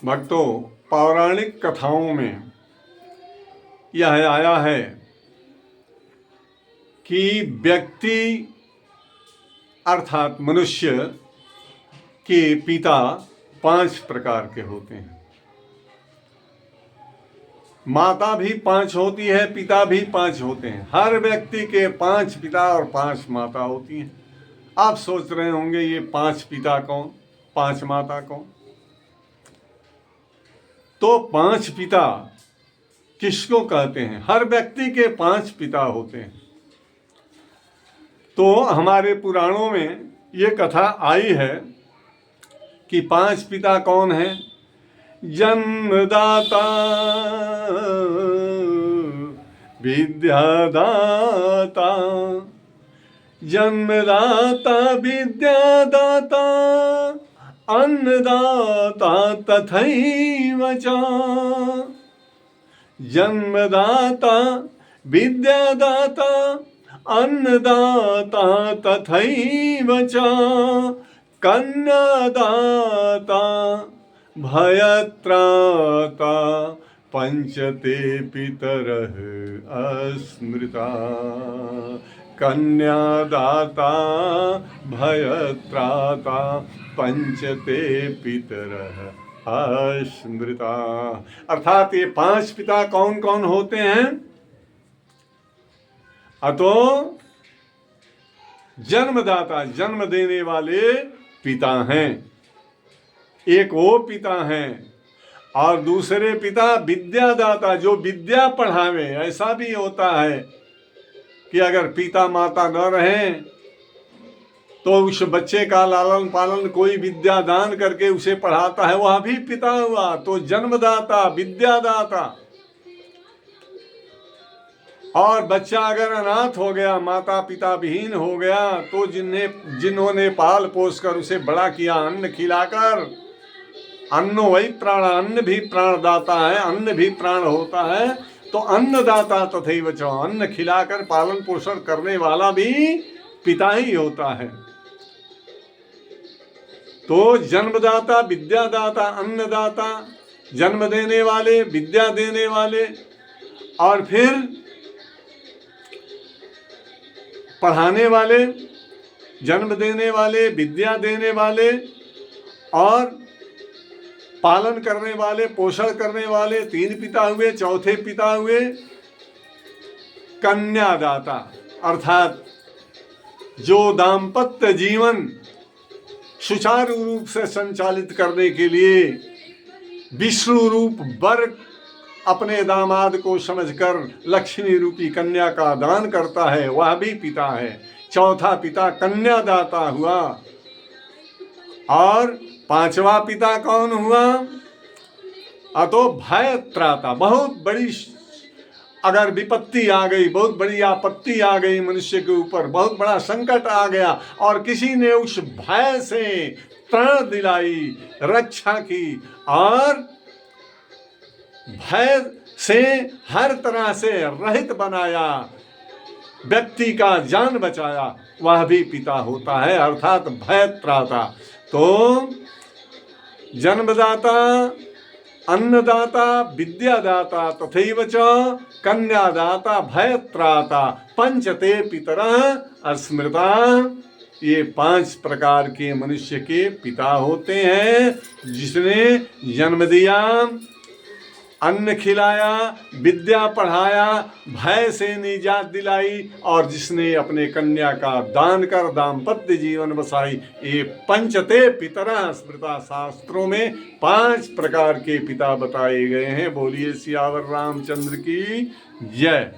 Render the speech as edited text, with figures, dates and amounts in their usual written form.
भक्तों, पौराणिक कथाओं में यह आया है कि व्यक्ति अर्थात मनुष्य के पिता 5 प्रकार के होते हैं। माता भी 5 होती है, पिता भी 5 होते हैं। हर व्यक्ति के 5 पिता और 5 माता होती हैं। आप सोच रहे होंगे ये 5 पिता कौन, 5 माता कौन? तो 5 पिता किसको कहते हैं? हर व्यक्ति के 5 पिता होते हैं। तो हमारे पुराणों में ये कथा आई है कि 5 पिता कौन हैं? जन्मदाता, विद्यादाता, जन्मदाता, विद्यादाता, अन्नदाता तथैव च। जन्मदाता, विद्यादाता, अन्नदाता तथैव च। कन्यादाता, भयत्राता, पंचते पितरः अस्मृता। कन्यादाता, भयत्राता, पंचते पितरः अस्मृता। अर्थात ये 5 पिता कौन कौन होते हैं? अतो जन्मदाता, जन्म देने वाले पिता हैं, एक वो पिता हैं। और दूसरे पिता विद्यादाता, जो विद्या पढ़ावे। ऐसा भी होता है कि अगर पिता माता न रहें तो उस बच्चे का लालन पालन कोई विद्या दान करके उसे पढ़ाता है, वह भी पिता हुआ। तो जन्मदाता, विद्यादाता। और बच्चा अगर अनाथ हो गया, माता पिता विहीन हो गया, तो जिन्होंने पाल पोस कर उसे बड़ा किया, अन्न खिलाकर, अन्नो वही प्राण, अन्न भी प्राणदाता है, अन्न भी प्राण होता है। तो अन्नदाता तथैव च, अन्न खिलाकर पालन पोषण करने वाला भी पिता ही होता है। तो जन्मदाता, विद्यादाता, अन्नदाता, जन्म देने वाले, विद्या देने वाले, और फिर पढ़ाने वाले, जन्म देने वाले, विद्या देने वाले, और पालन करने वाले, पोषण करने वाले। 3 पिता हुए। चौथे पिता हुए कन्यादाता, अर्थात जो दाम्पत्य जीवन सुचारू रूप से संचालित करने के लिए विष्णु रूप वर अपने दामाद को समझकर लक्ष्मी रूपी कन्या का दान करता है, वह भी पिता है। चौथा पिता कन्यादाता हुआ। और 5वां पिता कौन हुआ? अतो भयत्राता, बहुत बड़ी अगर विपत्ति आ गई, बहुत बड़ी आपत्ति आ गई मनुष्य के ऊपर, बहुत बड़ा संकट आ गया और किसी ने उस भय से त्राण दिलाई, रक्षा की, और भय से हर तरह से रहित बनाया, व्यक्ति का जान बचाया, वह भी पिता होता है, अर्थात भयत्राता। तो जन्मदाता, अन्नदाता, विद्यादाता तथैव च, कन्यादाता, भयत्राता, पंचते पितरः अस्मृता। ये 5 प्रकार के मनुष्य के पिता होते हैं। जिसने जन्म दिया, अन्न खिलाया, विद्या पढ़ाया, भय से निजात दिलाई, और जिसने अपने कन्या का दान कर दाम्पत्य जीवन बसाई। ये पंचते पितरः स्मृता। शास्त्रों में 5 प्रकार के पिता बताए गए हैं। बोलिए सियावर रामचंद्र की जय।